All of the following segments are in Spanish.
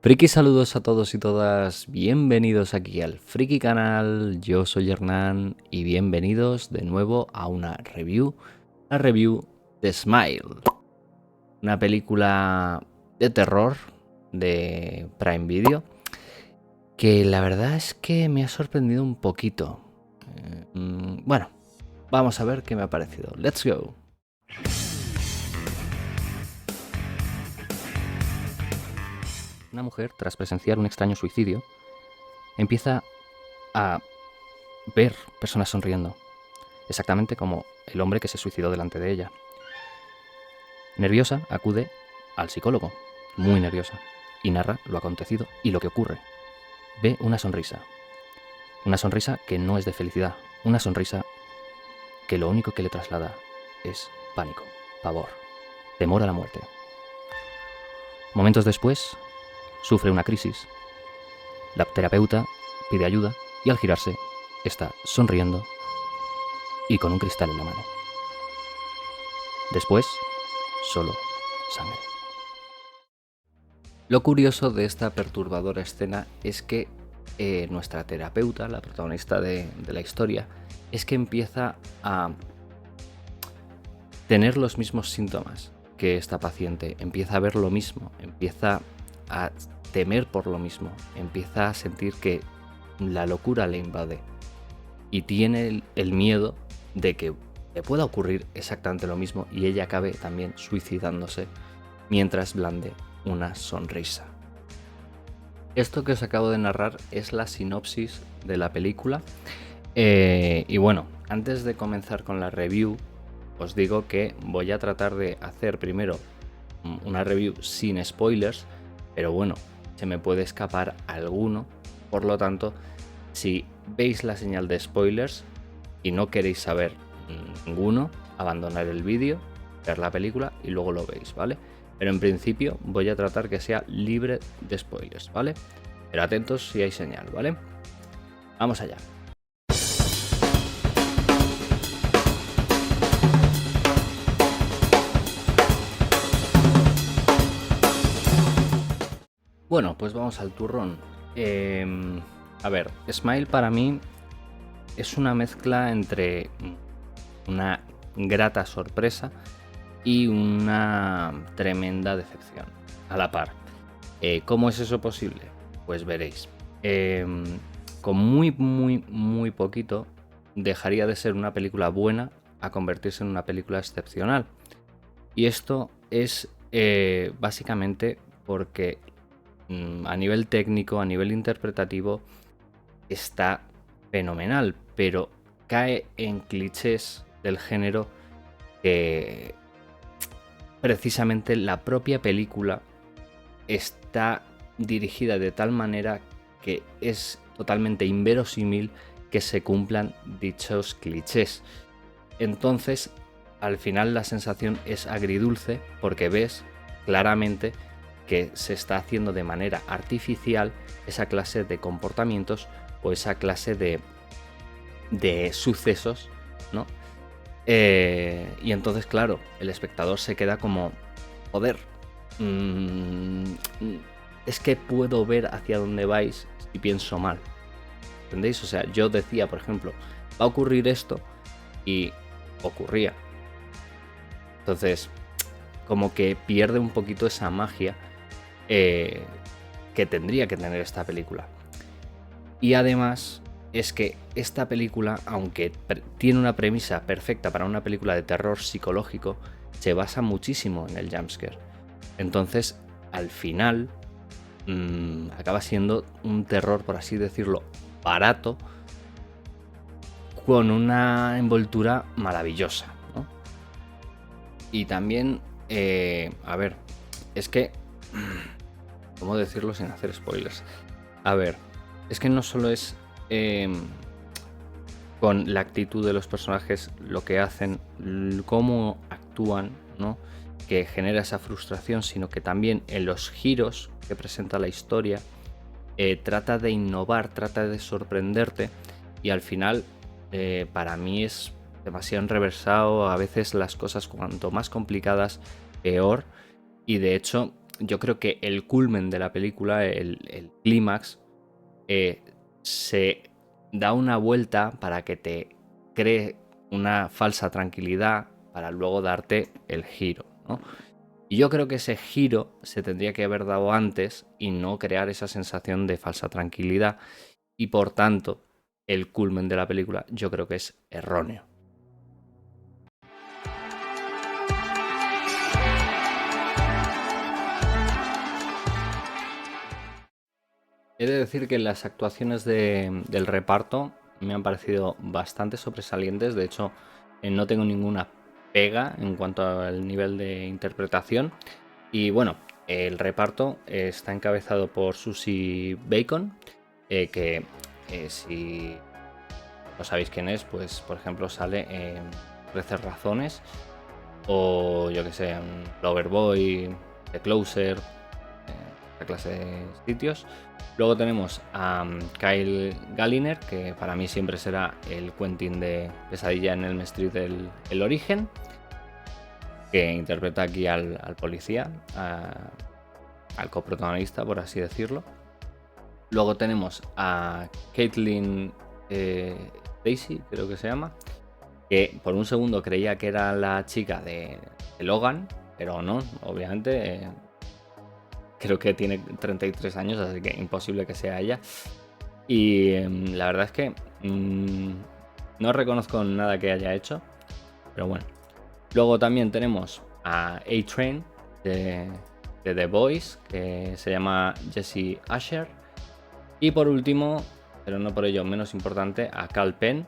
Friki saludos a todos y todas, bienvenidos aquí al Friki Canal, yo soy Hernán y bienvenidos de nuevo a una review, la review de Smile, una película de terror de Prime Video que la verdad es que me ha sorprendido un poquito. Bueno, vamos a ver qué me ha parecido, let's go. Una mujer, tras presenciar un extraño suicidio, empieza a ver personas sonriendo, exactamente como el hombre que se suicidó delante de ella. Nerviosa, acude al psicólogo, muy nerviosa, y narra lo acontecido y lo que ocurre. Ve una sonrisa que no es de felicidad, una sonrisa que lo único que le traslada es pánico, pavor, temor a la muerte. Momentos después, sufre una crisis. La terapeuta pide ayuda y al girarse, está sonriendo y con un cristal en la mano. Después, solo sangre. Lo curioso de esta perturbadora escena es que nuestra terapeuta, la protagonista de la historia, es que empieza a tener los mismos síntomas que esta paciente, empieza a ver lo mismo, empieza a temer por lo mismo, empieza a sentir que la locura le invade y tiene el miedo de que le pueda ocurrir exactamente lo mismo y ella acabe también suicidándose mientras blande una sonrisa. Esto que os acabo de narrar es la sinopsis de la película. Y bueno, antes de comenzar con la review, os digo que voy a tratar de hacer primero una review sin spoilers, pero bueno, se me puede escapar alguno. Por lo tanto, si veis la señal de spoilers y no queréis saber ninguno, abandonar el vídeo, ver la película y luego lo veis, ¿vale? Pero en principio voy a tratar que sea libre de spoilers, ¿vale? Pero atentos si hay señal, ¿vale? Vamos allá. Bueno, pues vamos al turrón. A ver, Smile para mí es una mezcla entre una grata sorpresa y una tremenda decepción a la par. ¿Cómo es eso posible? Pues veréis. Con muy poquito dejaría de ser una película buena a convertirse en una película excepcional. Y esto es básicamente porque a nivel técnico, a nivel interpretativo, está fenomenal, pero cae en clichés del género que precisamente la propia película está dirigida de tal manera que es totalmente inverosímil que se cumplan dichos clichés. Entonces, al final la sensación es agridulce porque ves claramente que se está haciendo de manera artificial esa clase de comportamientos o esa clase de sucesos, ¿no? Y entonces, claro, el espectador se queda como, joder, es que puedo ver hacia dónde vais si pienso mal. ¿Entendéis? O sea, yo decía, por ejemplo, va a ocurrir esto y ocurría. Entonces, como que pierde un poquito esa magia que tendría que tener esta película. Y además es que esta película, aunque tiene una premisa perfecta para una película de terror psicológico, se basa muchísimo en el jumpscare. Entonces, al final, acaba siendo un terror, por así decirlo, barato, con una envoltura maravillosa, ¿no? Y también, a ver, es que, ¿cómo decirlo sin hacer spoilers? A ver, es que no solo es con la actitud de los personajes, lo que hacen, cómo actúan, ¿no? Que genera esa frustración, sino que también en los giros que presenta la historia, trata de innovar, trata de sorprenderte y al final para mí es demasiado enreversado. A veces las cosas cuanto más complicadas, peor, y de hecho yo creo que el culmen de la película, el clímax, se da una vuelta para que te cree una falsa tranquilidad para luego darte el giro, ¿no? Y yo creo que ese giro se tendría que haber dado antes y no crear esa sensación de falsa tranquilidad, y por tanto el culmen de la película yo creo que es erróneo. He de decir que las actuaciones del reparto me han parecido bastante sobresalientes. De hecho, no tengo ninguna pega en cuanto al nivel de interpretación. Y bueno, el reparto está encabezado por Susie Bacon, que si no sabéis quién es, pues por ejemplo sale en 13 razones, o yo que sé, en Loverboy, The Closer, esta clase de sitios. Luego tenemos a Kyle Galliner, que para mí siempre será el Quentin de Pesadilla en Elm Street, el origen, que interpreta aquí al policía, al coprotagonista, por así decirlo. Luego tenemos a Caitlin Daisy, creo que se llama, que por un segundo creía que era la chica de Logan, pero no, obviamente. Creo que tiene 33 años, así que imposible que sea ella. Y la verdad es que no reconozco nada que haya hecho, pero bueno. Luego también tenemos a A-Train de The Boys, que se llama Jesse Asher. Y por último, pero no por ello menos importante, a Kal Penn,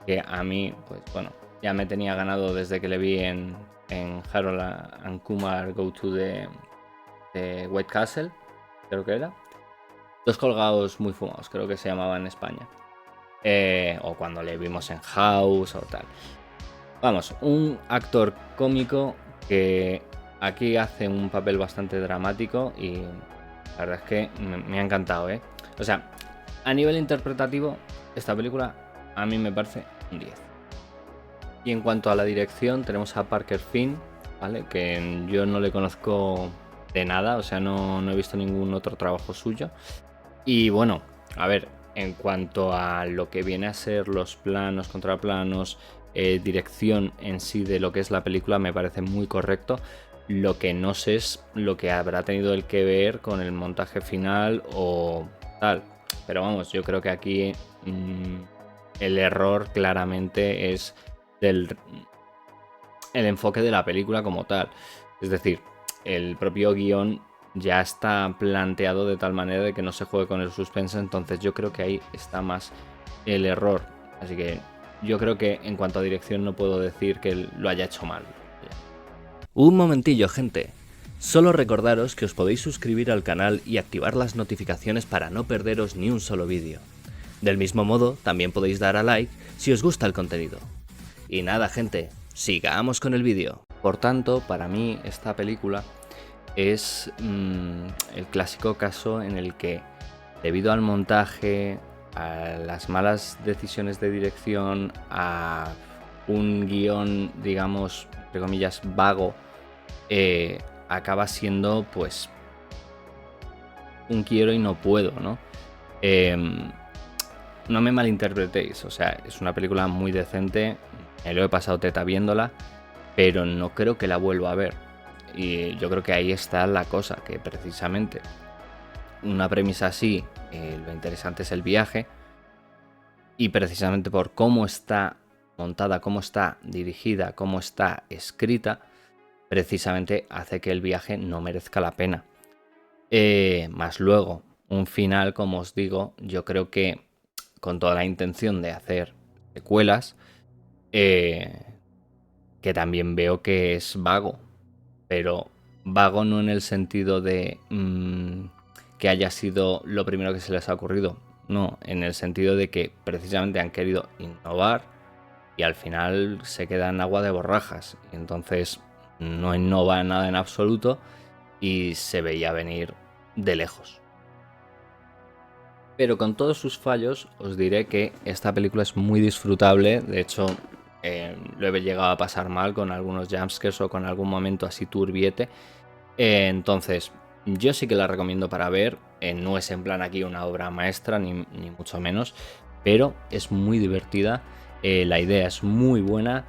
que a mí, pues bueno, ya me tenía ganado desde que le vi en Harold and Kumar Go to the White Castle, creo que era. Dos colgados muy fumados, creo que se llamaba en España. O cuando le vimos en House o tal. Vamos, un actor cómico que aquí hace un papel bastante dramático y la verdad es que me ha encantado, ¿eh? O sea, a nivel interpretativo, esta película a mí me parece un 10. Y en cuanto a la dirección, tenemos a Parker Finn, ¿vale? Que yo no le conozco de nada, o sea, no he visto ningún otro trabajo suyo. Y bueno, a ver, en cuanto a lo que viene a ser los planos, contraplanos, dirección en sí de lo que es la película, me parece muy correcto. Lo que no sé es lo que habrá tenido el que ver con el montaje final o tal. Pero vamos, yo creo que aquí el error claramente es el enfoque de la película como tal. Es decir, el propio guión ya está planteado de tal manera de que no se juegue con el suspense, entonces yo creo que ahí está más el error. Así que yo creo que en cuanto a dirección no puedo decir que lo haya hecho mal. Un momentillo, gente. Solo recordaros que os podéis suscribir al canal y activar las notificaciones para no perderos ni un solo vídeo. Del mismo modo, también podéis dar a like si os gusta el contenido. Y nada, gente, sigamos con el vídeo. Por tanto, para mí esta película es el clásico caso en el que, debido al montaje, a las malas decisiones de dirección, a un guión, digamos, entre comillas, vago, acaba siendo pues un quiero y no puedo, ¿no? No me malinterpretéis, o sea, es una película muy decente, me lo he pasado teta viéndola, pero no creo que la vuelva a ver. Y yo creo que ahí está la cosa, que precisamente una premisa así, lo interesante es el viaje, y precisamente por cómo está montada, cómo está dirigida, cómo está escrita, precisamente hace que el viaje no merezca la pena. Más luego, un final, como os digo, yo creo que con toda la intención de hacer secuelas, que también veo que es vago, pero vago no en el sentido de que haya sido lo primero que se les ha ocurrido, no, en el sentido de que precisamente han querido innovar y al final se queda en agua de borrajas, y entonces no innova nada en absoluto y se veía venir de lejos. Pero con todos sus fallos os diré que esta película es muy disfrutable. De hecho, lo he llegado a pasar mal con algunos jumpscares o con algún momento así turbiete. Entonces, Yo sí que la recomiendo para ver, no es en plan aquí una obra maestra, ni mucho menos, pero es muy divertida, la idea es muy buena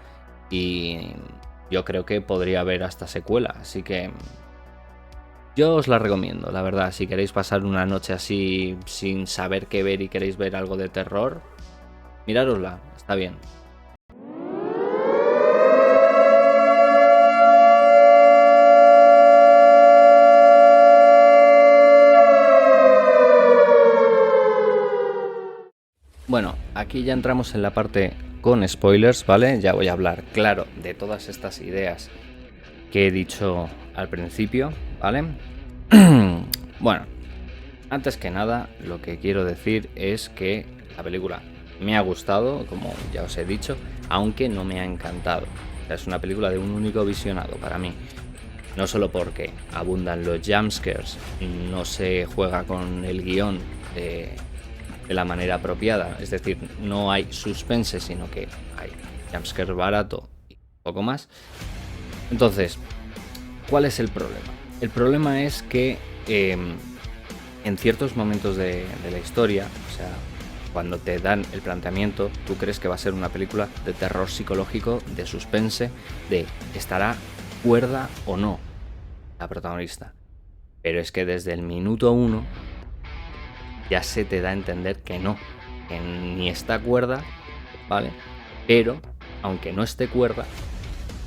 y yo creo que podría haber hasta secuela, así que yo os la recomiendo, la verdad. Si queréis pasar una noche así sin saber qué ver y queréis ver algo de terror, mirárosla, está bien. Bueno, aquí ya entramos en la parte con spoilers, ¿vale? Ya voy a hablar, claro, de todas estas ideas que he dicho al principio, ¿vale? Bueno, antes que nada, lo que quiero decir es que la película me ha gustado, como ya os he dicho, aunque no me ha encantado. O sea, es una película de un único visionado para mí. No solo porque abundan los jumpscares, no se juega con el guión de la manera apropiada, es decir, no hay suspense, sino que hay jumpscare barato y poco más. Entonces, ¿cuál es el problema? El problema es que en ciertos momentos de la historia, o sea, cuando te dan el planteamiento, tú crees que va a ser una película de terror psicológico, de suspense, de estará cuerda o no la protagonista. Pero es que desde el minuto 1 ya se te da a entender que no, que ni está cuerda, ¿vale? Pero, aunque no esté cuerda,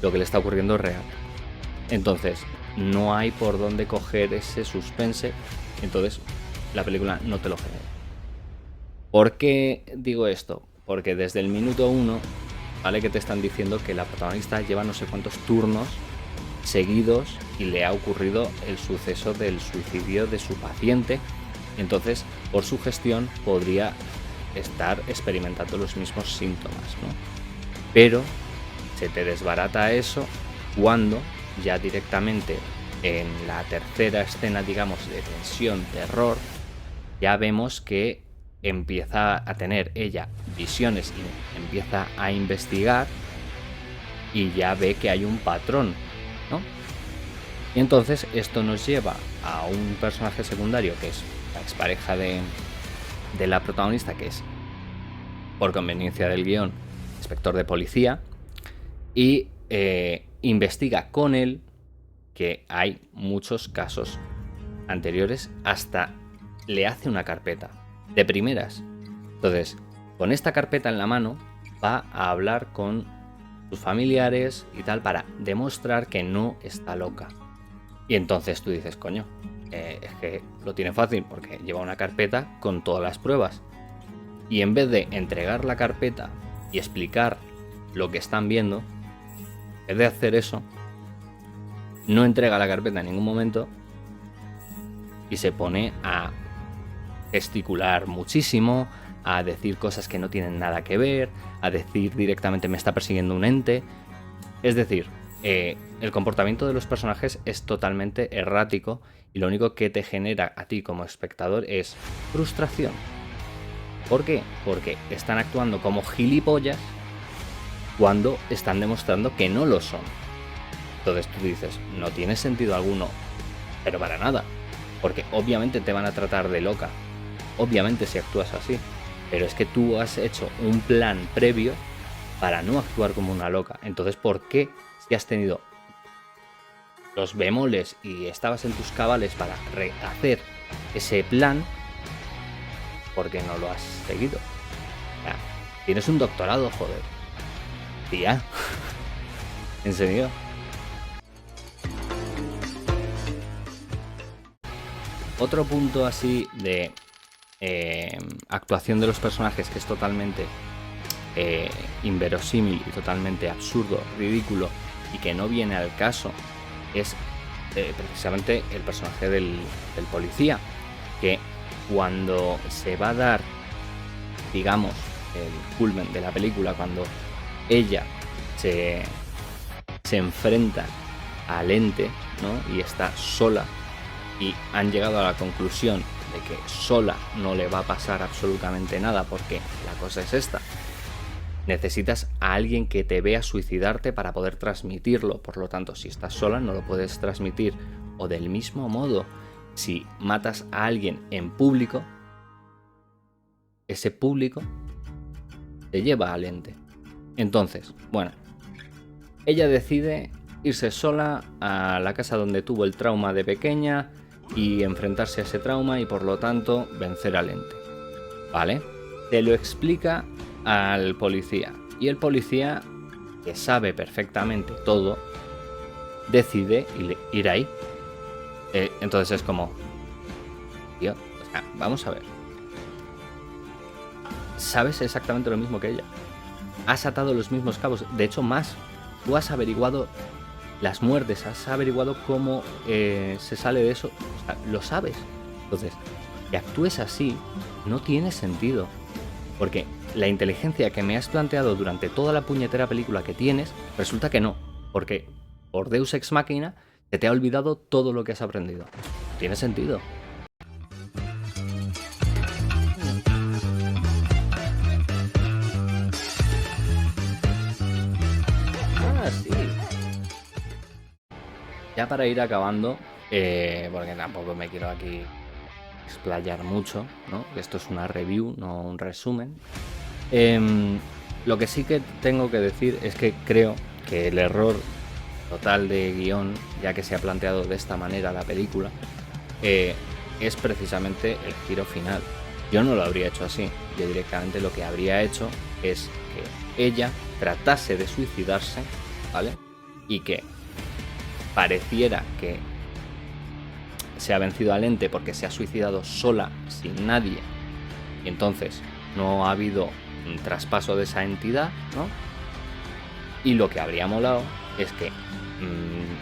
lo que le está ocurriendo es real. Entonces, no hay por dónde coger ese suspense, entonces la película no te lo genera. ¿Por qué digo esto? Porque desde el minuto 1, ¿vale? Que te están diciendo que la protagonista lleva no sé cuántos turnos seguidos y le ha ocurrido el suceso del suicidio de su paciente. Entonces, por su gestión podría estar experimentando los mismos síntomas, ¿no? Pero se te desbarata eso cuando ya directamente en la tercera escena, digamos, de tensión, terror, ya vemos que empieza a tener ella visiones y empieza a investigar y ya ve que hay un patrón, ¿no? Y entonces esto nos lleva a un personaje secundario que es la expareja de la protagonista, que es, por conveniencia del guión, inspector de policía, y investiga con él que hay muchos casos anteriores, hasta le hace una carpeta de primeras. Entonces, con esta carpeta en la mano, va a hablar con sus familiares y tal para demostrar que no está loca. Y entonces tú dices, coño, es que lo tiene fácil porque lleva una carpeta con todas las pruebas. Y en vez de entregar la carpeta y explicar lo que están viendo, en vez de hacer eso, no entrega la carpeta en ningún momento y se pone a gesticular muchísimo, a decir cosas que no tienen nada que ver, a decir directamente me está persiguiendo un ente. Es decir, el comportamiento de los personajes es totalmente errático y lo único que te genera a ti como espectador es frustración. ¿Por qué? Porque están actuando como gilipollas cuando están demostrando que no lo son. Entonces tú dices, no tiene sentido alguno, pero para nada, porque obviamente te van a tratar de loca, obviamente si actúas así, pero es que tú has hecho un plan previo para no actuar como una loca. Entonces, ¿por qué, si has tenido los bemoles y estabas en tus cabales para rehacer ese plan, por qué no lo has seguido? O sea, tienes un doctorado, joder, tía. ¿En serio? Otro punto así de actuación de los personajes que es totalmente inverosímil y totalmente absurdo, ridículo y que no viene al caso es precisamente el personaje del policía, que cuando se va a dar, digamos, el culmen de la película, cuando ella se enfrenta al ente, ¿no? Y está sola y han llegado a la conclusión de que sola no le va a pasar absolutamente nada, porque la cosa es esta: necesitas a alguien que te vea suicidarte para poder transmitirlo. Por lo tanto, si estás sola no lo puedes transmitir. O del mismo modo si matas a alguien en público, ese público te lleva al ente. Entonces, bueno, ella decide irse sola a la casa donde tuvo el trauma de pequeña y enfrentarse a ese trauma y por lo tanto vencer al ente. ¿Vale? Te lo explica al policía y el policía, que sabe perfectamente todo, decide ir ahí. Entonces es como, tío, o sea, vamos a ver. Sabes exactamente lo mismo que ella. Has atado los mismos cabos, de hecho más. Tú has averiguado las muertes, has averiguado cómo se sale de eso, o sea, lo sabes. Entonces, que actúes así no tiene sentido, porque la inteligencia que me has planteado durante toda la puñetera película que tienes, resulta que no, porque por Deus Ex Machina se te ha olvidado todo lo que has aprendido. Tiene sentido. Sí. Ya para ir acabando, porque tampoco me quiero aquí explayar mucho, ¿no? Esto es una review, no un resumen. Lo que sí que tengo que decir es que creo que el error total de guión, ya que se ha planteado de esta manera la película, es precisamente el giro final. Yo no lo habría hecho así. Yo directamente lo que habría hecho es que ella tratase de suicidarse, ¿vale? Y que pareciera que se ha vencido al ente porque se ha suicidado sola, sin nadie, y entonces no ha habido un traspaso de esa entidad, ¿no? Y lo que habría molado es que,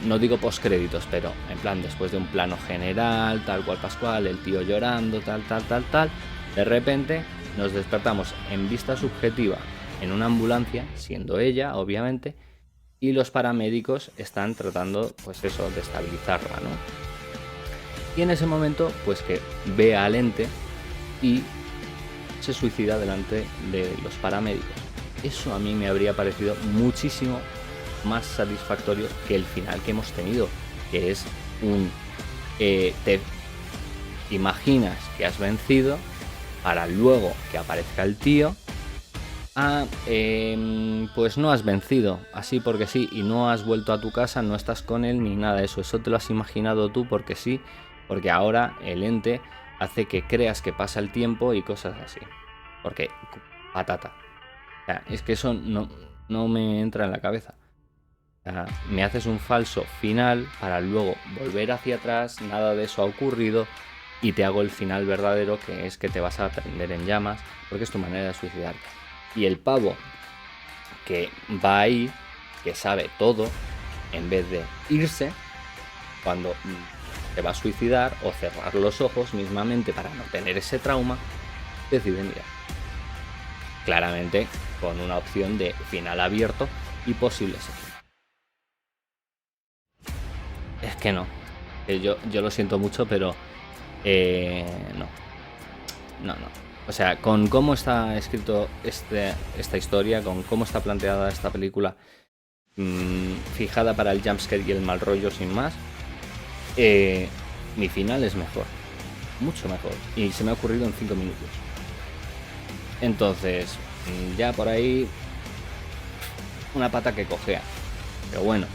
no digo postcréditos, pero en plan después de un plano general, tal cual Pascual, el tío llorando, tal, de repente nos despertamos en vista subjetiva en una ambulancia, siendo ella, obviamente, y los paramédicos están tratando, pues eso, de estabilizarla, ¿no? Y en ese momento, pues que ve al ente y se suicida delante de los paramédicos. Eso a mí me habría parecido muchísimo más satisfactorio que el final que hemos tenido, que es un... te imaginas que has vencido para luego que aparezca el tío. Pues no has vencido, así porque sí, y no has vuelto a tu casa, no estás con él ni nada de eso. Eso te lo has imaginado tú porque sí, porque ahora el ente hace que creas que pasa el tiempo y cosas así. Porque, patata. O sea, es que eso no me entra en la cabeza. O sea, me haces un falso final para luego volver hacia atrás, nada de eso ha ocurrido, y te hago el final verdadero, que es que te vas a prender en llamas, porque es tu manera de suicidarte. Y el pavo que va ahí, que sabe todo, en vez de irse cuando se va a suicidar o cerrar los ojos mismamente para no tener ese trauma, decide mirar. Claramente con una opción de final abierto y posible secuela. Es que no. Yo lo siento mucho, pero no. O sea, con cómo está escrito esta historia, con cómo está planteada esta película, fijada para el jumpscare y el mal rollo sin más, mi final es mejor, mucho mejor, y se me ha ocurrido en 5 minutos. Entonces, ya por ahí, una pata que cojea. Pero bueno,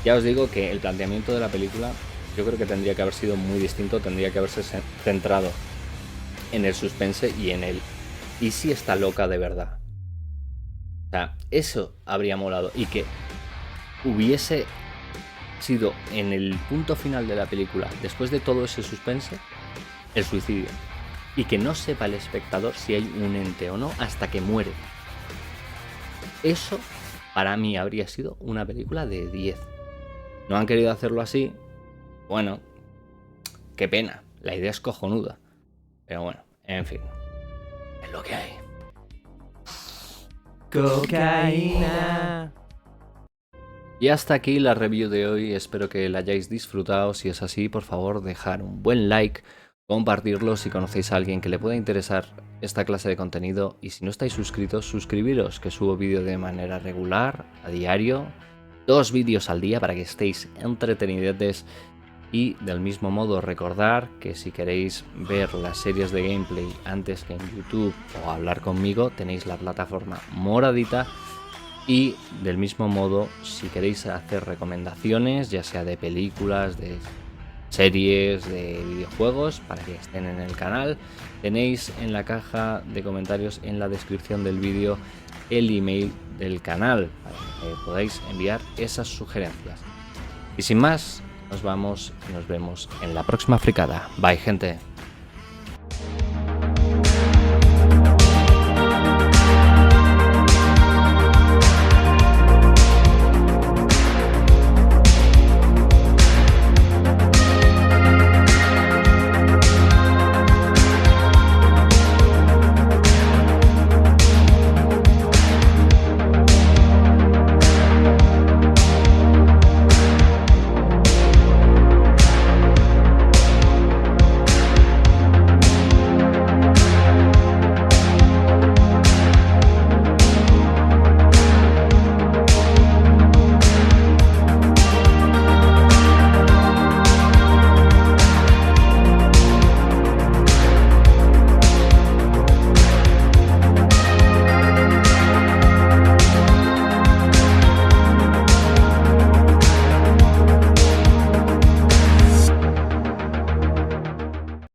ya os digo que el planteamiento de la película yo creo que tendría que haber sido muy distinto, tendría que haberse centrado en el suspense y en el ¿y si está loca de verdad? O sea, eso habría molado, y que hubiese sido en el punto final de la película, después de todo ese suspense, el suicidio, y que no sepa el espectador si hay un ente o no hasta que muere. Eso para mí habría sido una película de 10. No han querido hacerlo así. Bueno, qué pena, la idea es cojonuda. Pero bueno, en fin, es lo que hay. Cocaína. Y hasta aquí la review de hoy, espero que la hayáis disfrutado. Si es así, por favor, dejar un buen like, compartirlo si conocéis a alguien que le pueda interesar esta clase de contenido, y si no estáis suscritos, suscribiros, que subo vídeo de manera regular, a diario, 2 vídeos al día para que estéis entretenidos Y del mismo modo recordar que si queréis ver las series de gameplay antes que en YouTube o hablar conmigo, tenéis la plataforma moradita. Y del mismo modo, si queréis hacer recomendaciones, ya sea de películas, de series, de videojuegos, para que estén en el canal, tenéis en la caja de comentarios en la descripción del vídeo el email del canal para que podáis enviar esas sugerencias. Y sin más, nos vamos y nos vemos en la próxima fricada. Bye, gente.